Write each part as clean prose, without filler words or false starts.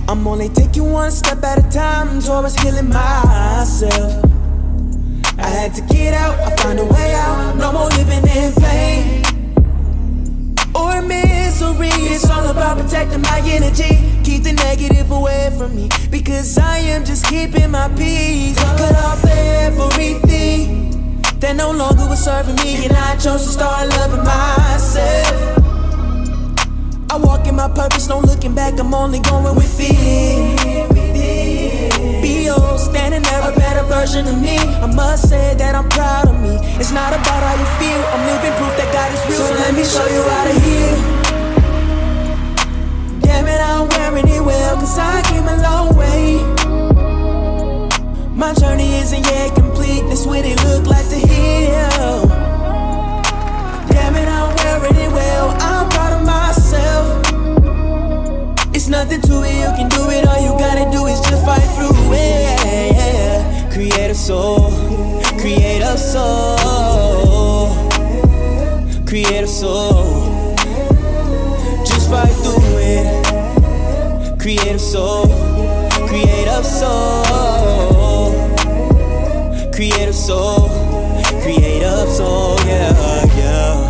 I'm only taking one step at a time towards healing myself. I had to get out, I found a way out. No more living in pain or misery. It's all about protecting my energy. Keep the negative away from me, because I am just keeping my peace. Cut off everything that no longer was serving me, and I chose to start loving myself. I walk in my purpose, no looking back, I'm only going within. B.O. standing there, a better version of me. I must say that I'm proud of me. It's not about how you feel, I'm living proof that God is real. So let me show you how to heal. Damn it, I'm wearing it well, cause I came a long way. My journey isn't yet complete, that's what it look like to heal. Damn it, I'm wearing it well, I'm proud of myself. It's nothing to it, you can do it, all you gotta do is just fight through it. Creative soul, creative soul, creative soul. Just fight through it. Creative soul, creative soul, creative soul, creative soul, yeah, yeah.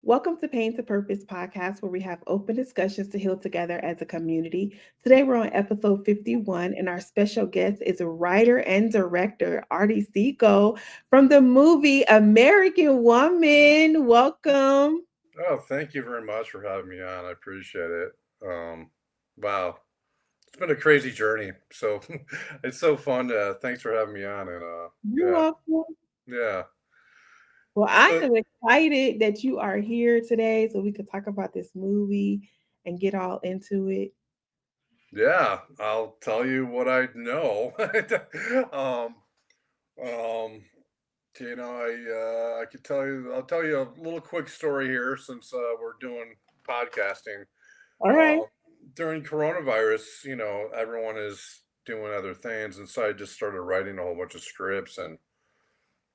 Welcome to Pain to Purpose podcast, where we have open discussions to heal together as a community. Today we're on episode 51, and our special guest is writer and director Artie Siegel from the movie American Woman. Welcome. Oh, thank you very much for having me on. I appreciate it. Wow, it's been a crazy journey. So it's so fun. Thanks for having me on. And You're welcome. yeah. Well, I So am excited that you are here today so we could talk about this movie and get all into it. yeah, I'll tell you what I know. um, um, I could tell you. I'll tell you a little quick story here since we're doing podcasting. All right. Uh, During coronavirus, everyone is doing other things, and so I just started writing a whole bunch of scripts, and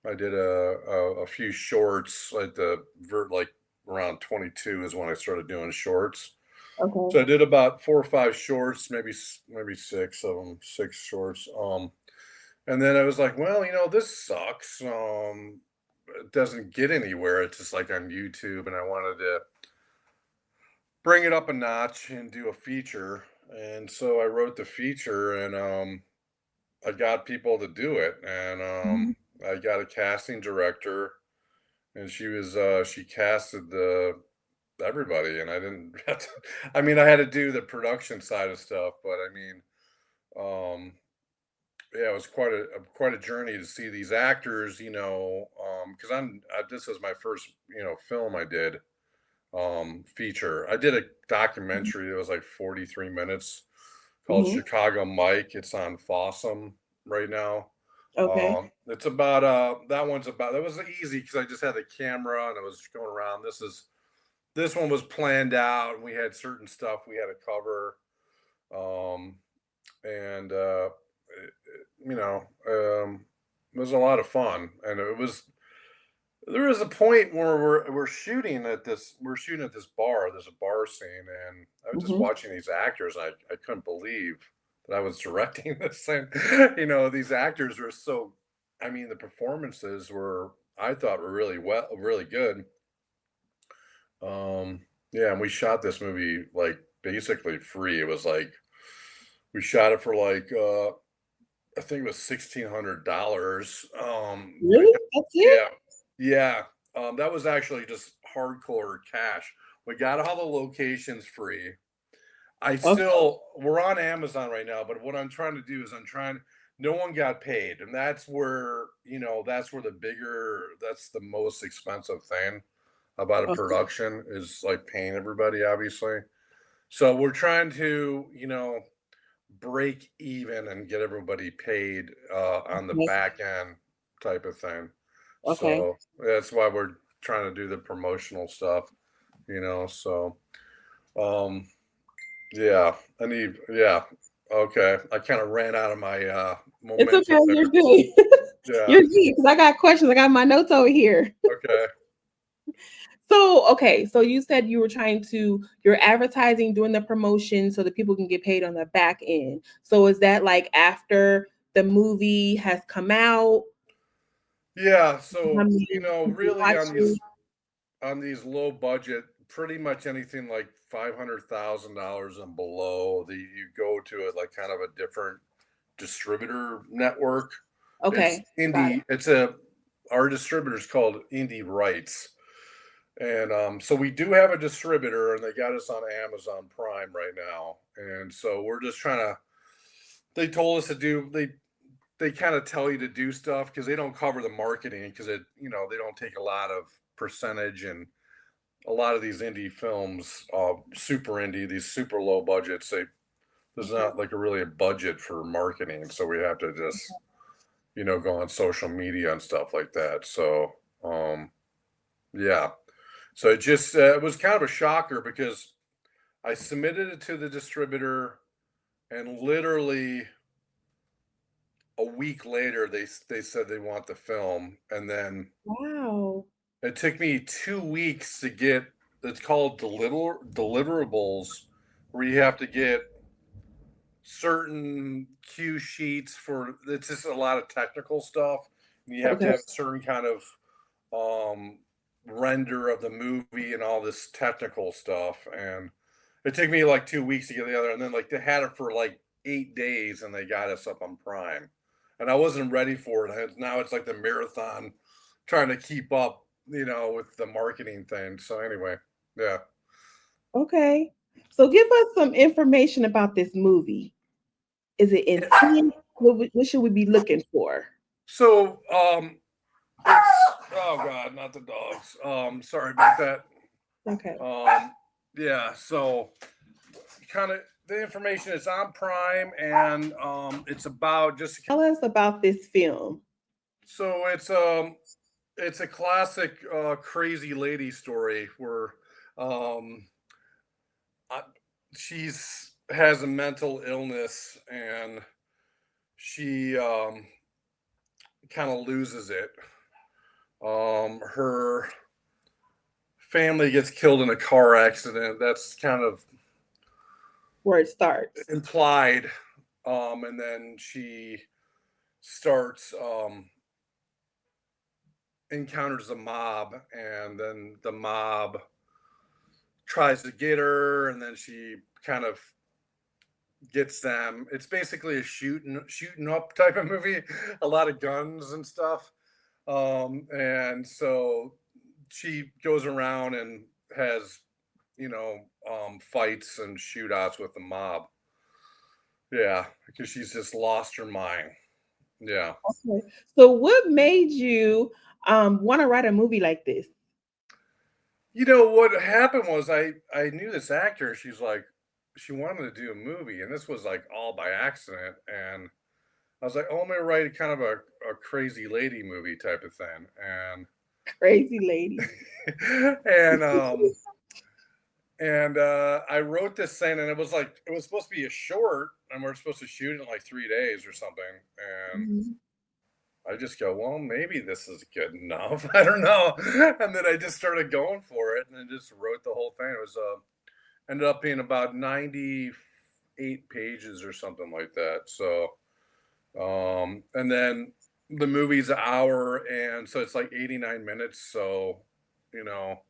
I did a few shorts like around 22 is when I started doing shorts. So Okay. I did about 4 or 5 shorts, maybe six of them, 6 shorts. And then I was like, well, this sucks. It doesn't get anywhere. It's just like on YouTube, and I wanted to bring it up a notch and do a feature. And so I wrote the feature, and I got people to do it, and Mhm. I got a casting director, and she casted the everybody, and I didn't have to, I mean, I had to do the production side of stuff, but I mean, um, yeah, it was quite a journey to see these actors, because this was my first, film I did, feature. I did a Mhm. documentary that was like 43 minutes called Mhm. Chicago Mike. It's on Fossum right now. Okay. It's about that was easy because I just had the camera and I was going around. This one was planned out, and we had certain stuff we had to cover. Um, and it was a lot of fun, and there was a point where we're shooting at this bar. There's a bar scene, and I was just Mhm. watching these actors. I couldn't believe that I was directing this thing. These actors were so. I mean, the performances were I thought were really good. Yeah, and we shot this movie like basically free. It was like we shot it for like I think it was $1,600. Really? That's it? Yeah, yeah. That was actually just hardcore cash. We got all the locations free. Okay. We're on Amazon right now, but what I'm trying to do is no one got paid. And that's where, that's where that's the most expensive thing about a Okay. production is like paying everybody, obviously. So we're trying to, break even and get everybody paid on the Okay. back end type of thing. Okay. So that's why we're trying to do the promotional stuff, so um yeah, yeah. Okay. I kind of ran out of my It's okay. momentum there. You're good. Yeah. You're good because I got questions. I got my notes over here. Okay. So, okay. So you said you were you're advertising, doing the promotion so that people can get paid on the back end. So is that like after the movie has come out? Yeah, How so many people really watch it? on these low budget, pretty much anything like $500,000 and below, you go to it like kind of a different distributor network. It's Okay. Got it. our distributor's called Indie Rights. And so we do have a distributor, and they got us on Amazon Prime right now. And so we're just trying to. They told us to do. They kind of tell you to do stuff because they don't cover the marketing because they don't take a lot of percentage, and a lot of these indie films, super indie, these super low budgets. There's Okay. not like a budget for marketing, so we have to just go on social media and stuff like that. So yeah. So it was kind of a shocker because I submitted it to the distributor, and literally a week later, they said they want the film, and then Wow. it took me 2 weeks to get. It's called deliverables, where you have to get certain cue sheets for. It's just a lot of technical stuff. And you have to Okay. have a certain kind of um, render of the movie and all this technical stuff, and it took me like 2 weeks to get the other, and then like they had it for like 8 days, and they got us up on Prime, and I wasn't ready for it. Now it's like the marathon, trying to keep up, with the marketing thing. So anyway, yeah. Okay. So give us some information about this movie. Is it intense? What should we be looking for? So it's oh god, not the dogs. Sorry about that. Okay. Um, yeah. So kind of the information is on Prime, and it's about just Tell us about this film. so it's a classic crazy lady story where um I, she's has a mental illness, and she kind of loses it. Her family gets killed in a car accident. That's kind of Where it starts. implied. And then she starts encounters the mob, and then the mob tries to get her, and then she kind of gets them. It's basically a shooting up type of movie, a lot of guns and stuff. And so she goes around and has fights and shootouts with the mob. Yeah, because she's just lost her mind. Yeah. Okay. So what made you want to write a movie like this? What happened was I knew this actor. She wanted to do a movie, and this was like all by accident. And I was like, oh, I'm gonna write kind of a crazy lady movie type of thing. Crazy lady. And I wrote this thing, and it was supposed to be a short, and we're supposed to shoot it in like 3 days or something. And Mhm. I just go, well, maybe this is good enough. I don't know. And then I just started going for it, and then just wrote the whole thing. It was ended up being about 98 pages or something like that. So and then the movie's an hour, and so it's like 89 minutes. So, you know,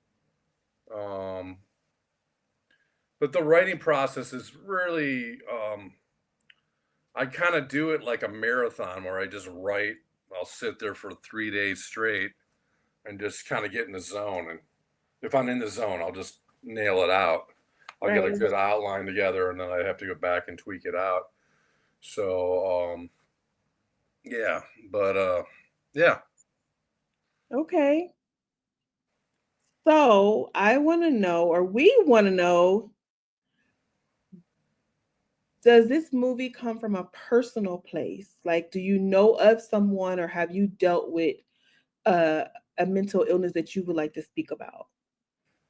um but the writing process is really I kind of do it like a marathon where I just write. I'll sit there for 3 days straight and just kind of get in the zone. And if I'm in the zone, I'll just nail it out. I'll get a Right. good outline together, and then I have to go back and tweak it out. So yeah, but yeah. Okay. So I want to know, or we want to know, does this movie come from a personal place? Like, do you know of someone or have you dealt with uh, a mental illness that you would like to speak about?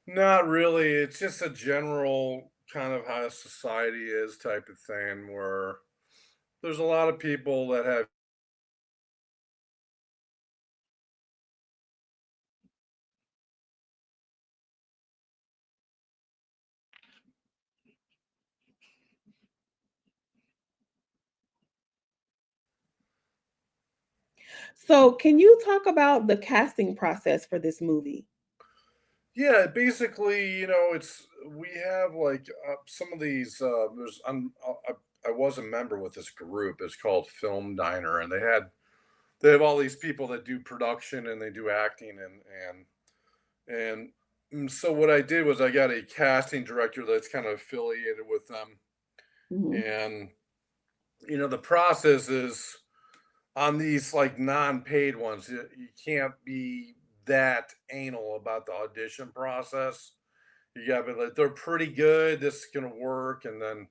Not really. It's just a general kind of how society is type of thing where there's a lot of people that have. So, can you talk about the casting process for this movie? Yeah, basically, it's we have like some of these. I was a member with this group. It's called Film Diner, and they have all these people that do production and they do acting and so what I did was I got a casting director that's kind of affiliated with them, Mhm. and the process is on these like non-paid ones. You can't be that anal about the audition process. You got to be like, they're pretty good. This is gonna work, and then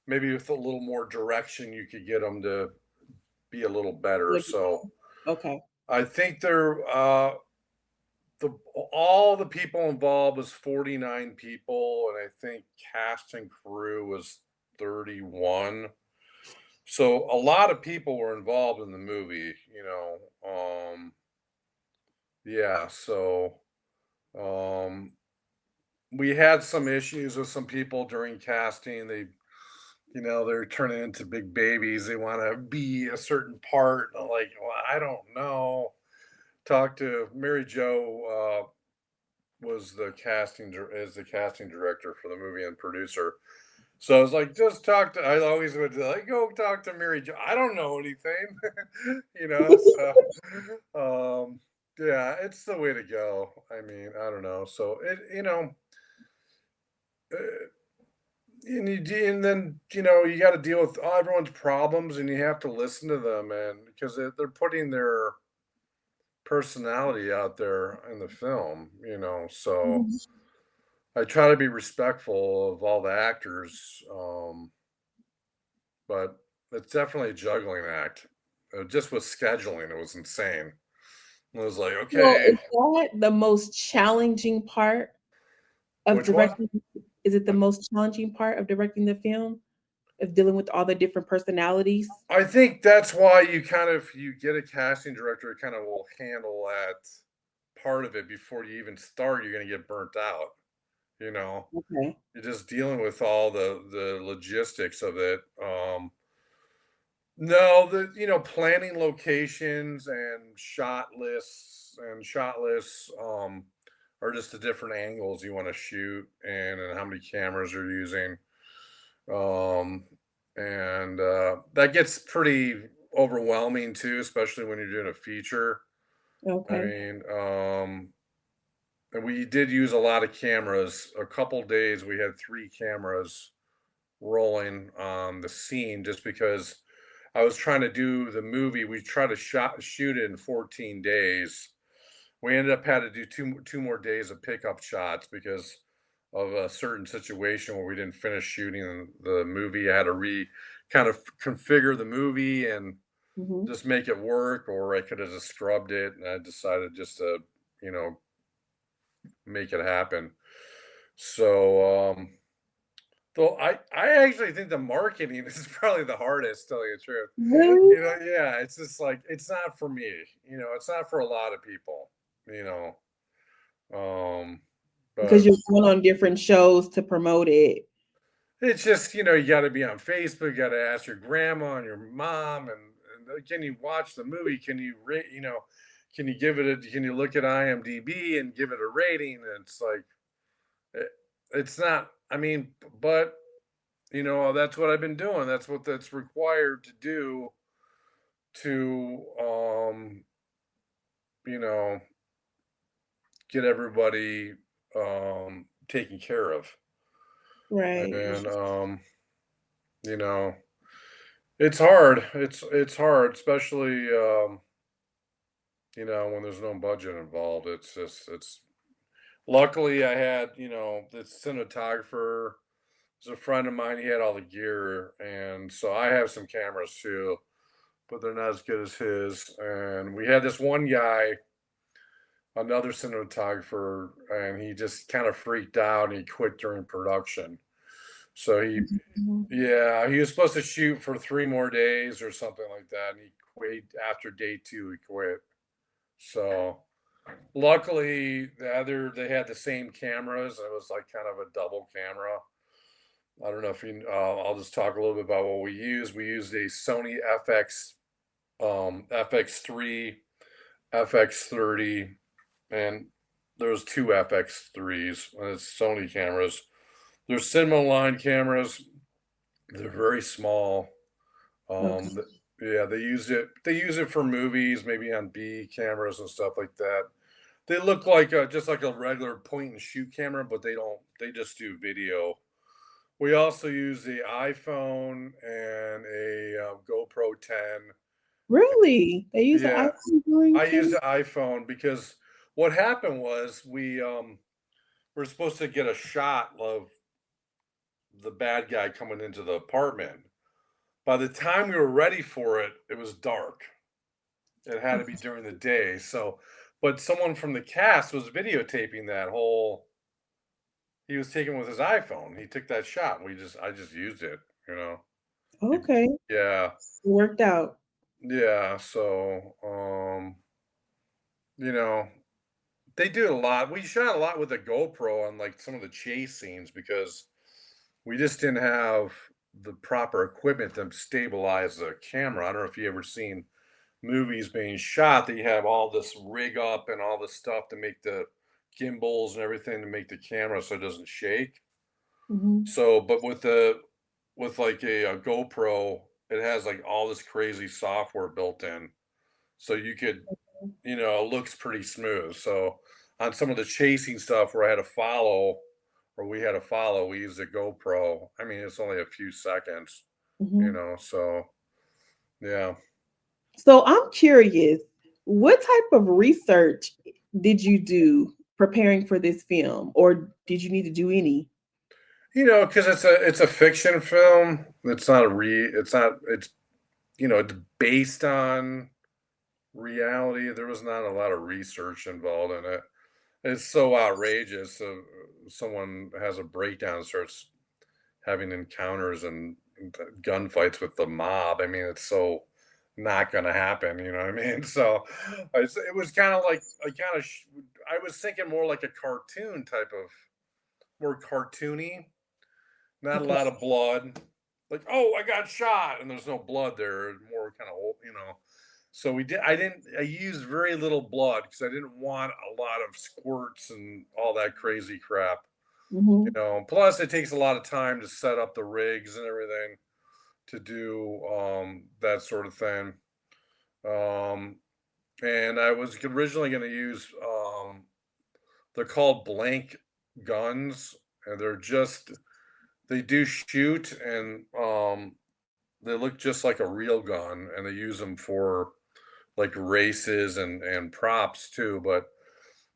maybe with a little more direction, you could get them to be a little better. Like, So okay. I think the all the people involved was 49 people, and I think cast and crew was 31. So a lot of people were involved in the movie. Yeah, so um we had some issues with some people during casting. They're turning into big babies. They want to be a certain part. I'm like, well, I don't know. Talked to Mary Jo, was is the casting director for the movie and producer. So I was like, just talk to. I always would like go talk to Mary Jo. I don't know anything, you know. So, yeah, it's the way to go. I mean, I don't know. So uh, and then you got to deal with everyone's problems, and you have to listen to them, and because they're putting their personality out there in the film. So Mhm. I try to be respectful of all the actors, but it's definitely a juggling act. Just with scheduling, it was insane. It was like, So, okay, is that the most challenging part of which one? directing? Is it the most challenging part of directing the film? Of dealing with all the different personalities? I think that's why you get a casting director who kind of will handle that part of it before you even start. You're going to get burnt out. You know, Okay. you're just dealing with all the logistics of it. No, planning locations and shot lists are just the different angles you want to shoot and how many cameras you're using. Um, and that gets pretty overwhelming too, especially when you're doing a feature. I Okay. mean, and we did use a lot of cameras. A couple days we had 3 cameras rolling on the scene just because I was trying to do the movie. We tried to shoot it in 14 days. We ended up had to do two more days of pickup shots because of a certain situation where we didn't finish shooting the movie. I had to kind of configure the movie and Mhm. just make it work, or I could have just scrubbed it. And I decided just to, you know, make it happen. So, though I actually think the marketing is probably the hardest, telling you the truth. Really? Yeah, it's just like it's not for me. It's not for a lot of people. You know, um, Because but you're going on different shows to promote it. it's just you got to be on Facebook. You got to ask your grandma and your mom, and can you watch the movie? Can you rate? Can you give it a? Can you look at IMDb and give it a rating? And it's like it, it's not. I mean, but that's what I've been doing. That's required to do to, you know, get everybody taken care of. Right. And you know, it's hard. It's hard, especially when there's no budget involved. It's luckily I had, this cinematographer was a friend of mine. He had all the gear, and so I have some cameras too, but they're not as good as his. And we had this one guy, another cinematographer, and he just kind of freaked out and he quit during production. So Mhm. he was supposed to shoot for 3 more days or something like that, and he quit after day two. He quit. So luckily, they had the same cameras. It was like kind of a double camera. I don't know if you. I'll just talk a little bit about what we use. We used a Sony FX3, FX30, and there's two FX3s, and it's Sony cameras. They're cinema line cameras. They're very small. Okay. Um, th- yeah, they use it. They use it for movies, maybe on B cameras and stuff like that. They look like just like a regular point and shoot camera, but they don't. They just do video. We also use the iPhone and a GoPro 10. Really? They use the Yeah, iPhone during I use film? the iPhone because what happened was we were supposed to get a shot of the bad guy coming into the apartment. By the time we were ready for it, it was dark. It had to be during the day. So, but someone from the cast was videotaping that whole. He was taking with his iPhone. He took that shot. I just used it. You know. He- Okay. Yeah, Worked out. yeah. So, you know, they do a lot. We shot a lot with a GoPro on like some of the chase scenes because we just didn't have the proper equipment to stabilize the camera. I don't know if you ever seen movies being shot that you have all this rig up and all this stuff to make the gimbals and everything to make the camera so it doesn't shake. Mhm. So, but with like a GoPro, it has like all this crazy software built in, so you could, it looks pretty smooth. So on some of the chasing stuff where I had to follow, or we had to follow, we used a GoPro. I mean, it's only a few seconds, Mhm. so yeah. So I'm curious, what type of research did you do preparing for this film, or did you need to do any? Because it's a fiction film. It's not a it's not it's based on reality. There was not a lot of research involved in it. It's so outrageous. So someone has a breakdown, and starts having encounters and gunfights with the mob. I mean, it's so not going to happen. You know what I mean? So it was kind of like I was thinking more like a cartoon type of, more cartoony. Not a Okay. lot of blood. Like, "Oh, I got shot," and there's no blood there, more kinda So I used very little blood because I didn't want a lot of squirts and all that crazy crap, Mhm. Plus, it takes a lot of time to set up the rigs and everything to do, that sort of thing. Um, and I was originally gonna use, they're called blank guns, and they do shoot, and they look just like a real gun, and they use them for like races and props too. But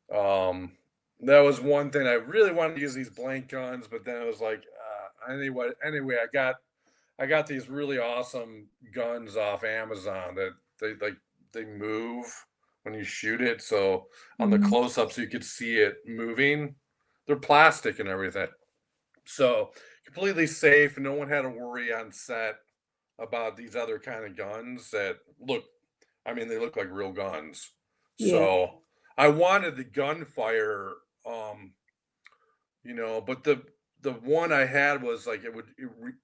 that was one thing I really wanted to use, these blank guns, but then it was like anyway, I got these really awesome guns off Amazon that they move when you shoot it. So on the Mhm. close-ups you could see it moving. They're plastic and everything. So completely safe. No one had to worry on set about these other kind of guns that look, I mean, they look like real guns. Yeah. So I wanted the gunfire, um, but the one I had was like it would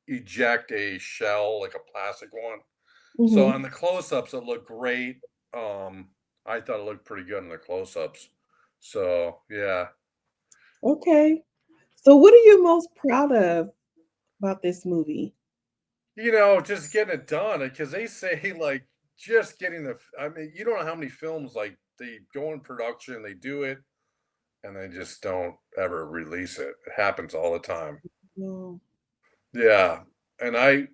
eject a shell, like a plastic one. So on Mhm. the close-ups, it looked great. Um, I thought it looked pretty good in the close-ups. So yeah. Okay. So what are you most proud of about this movie? Just getting it done because they say like just getting I mean, you don't know how many films like they go in production, they do it, and they just don't ever release it. It happens all the time. No. Yeah. And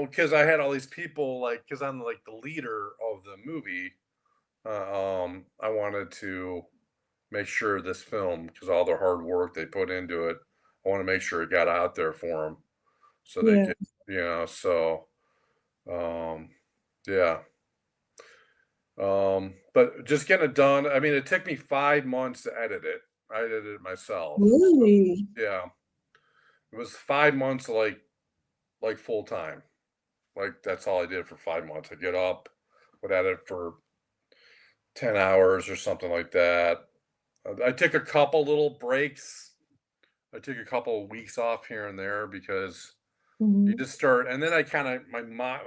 because I had all these people, like, because I'm like the leader of the movie, I wanted to make sure this film, because all the hard work they put into it, I want to make sure it got out there for them so they Yeah. get, so, um, yeah. But just getting it done. I mean, it took me 5 months to edit it. I edited it myself. So, Really? yeah, it was 5 months, like full time. Like that's all I did for 5 months. I get up, would edit for 10 hours or something like that. I took a couple little breaks. I took a couple of weeks off here and there because you Mhm. just start, and then I kind of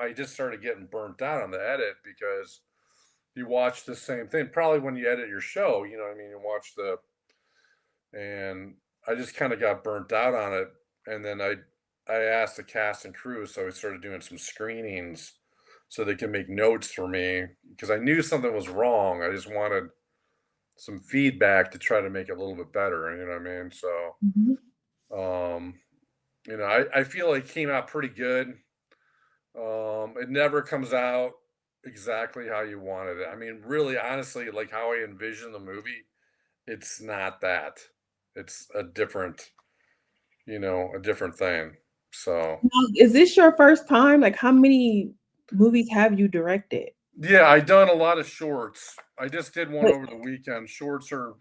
I just started getting burnt out on the edit because you watch the same thing. Probably when you edit your show, you know what I mean. You watch and I just kind of got burnt out on it. And then I asked the cast and crew, so we started doing some screenings so they can make notes for me because I knew something was wrong. I just wanted some feedback to try to make it a little bit better. You know what I mean? So, Mhm. um, I feel like it came out pretty good. It never comes out exactly how you wanted it. I mean, really, honestly, like how I envision the movie, it's not that. It's a different thing. So, Now, is this your first time? Like, how many movies have you directed? yeah, I done a lot of shorts. I just did one But over the weekend. Shorts are,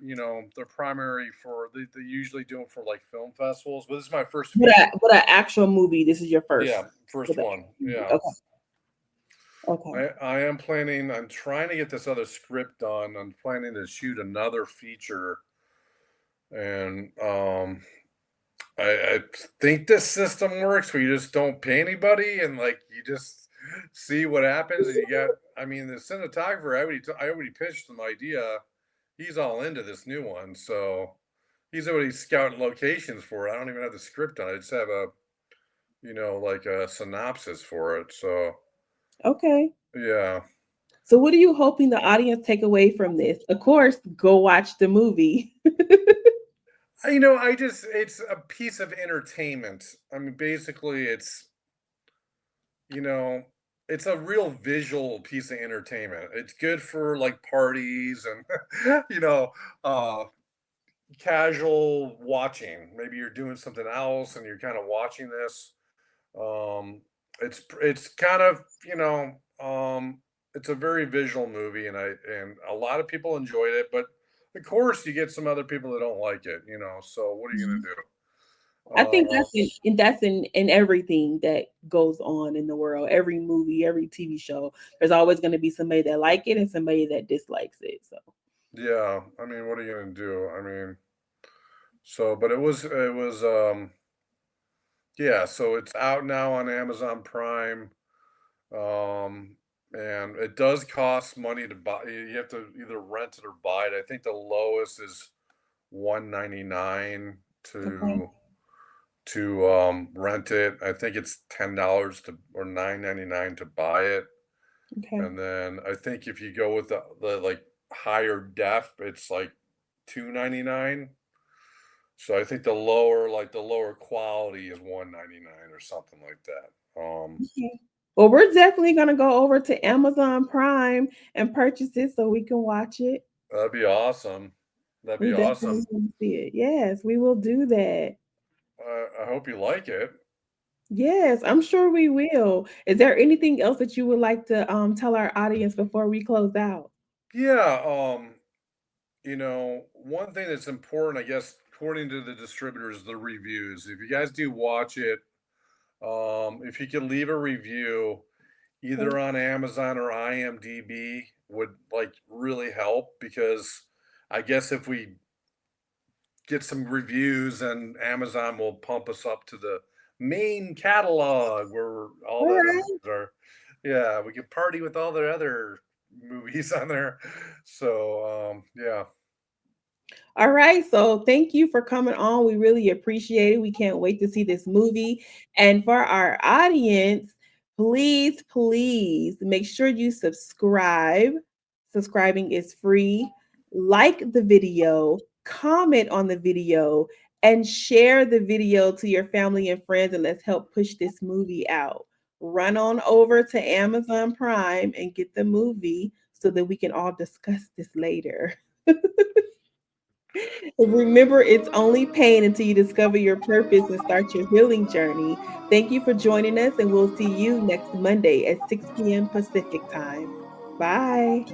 they're primary they usually do them for like film festivals, but this is my first feature. but a actual movie, this is your first Yeah, first with a one. movie. Yeah. Okay, okay. I'm trying to get this other script done. I'm planning to shoot another feature and I think this system works where you just don't pay anybody and like you just see what happens and I mean the cinematographer I already pitched him idea. He's all into this new one, so he's already scouting locations for it. I don't even have the script on it. I just have like a synopsis for it. So Okay. yeah. So what are you hoping the audience take away from this? Of course, go watch the movie. I just it's a piece of entertainment. I mean, basically you know, it's a real visual piece of entertainment. It's good for like parties and uh casual watching. Maybe you're doing something else and you're kind of watching this. Um it's kind of, it's a very visual movie and a lot of people enjoyed it, but of course you get some other people that don't like it, so what are you going to do? I think Uh, that's in everything that goes on in the world. Every movie, every TV show, there's always going to be somebody that like it and somebody that dislikes it. So yeah, I mean, what are you going to do? I mean, but yeah, so it's out now on Amazon Prime. Um, and it does cost money to buy. You have to either rent it or buy it. I think the lowest is 199 okay, to rent it. I think it's $10 to or 9.99 to buy it. okay, And then I think if you go with the like higher def, it's like 2.99. So I think the lower quality is 1.99 or something like that. okay. Well, we're definitely going to go over to Amazon Prime and purchase it so we can watch it. That'd be awesome. That'd We be definitely awesome. want to see it. Yes, we will do that. I hope you like it. Yes, I'm sure we will. Is there anything else that you would like to tell our audience before we close out? Yeah, one thing that's important, I guess, according to the distributors, the reviews. If you guys do watch it, if you could leave a review Okay. either on Amazon or IMDb would like really help because I guess if we get some reviews and Amazon will pump us up to the main catalog where all All the other right. movies are. Yeah, we can party with all the other movies on there. So, yeah. All right. So thank you for coming on. We really appreciate it. We can't wait to see this movie. And for our audience, please make sure you subscribe. Subscribing is free. Like the video, comment on the video, and share the video to your family and friends. And let's help push this movie out. Run on over to Amazon Prime and get the movie so that we can all discuss this later. Remember, it's only pain until you discover your purpose and start your healing journey. Thank you for joining us, and we'll see you next Monday at 6 p.m. Pacific time. Bye.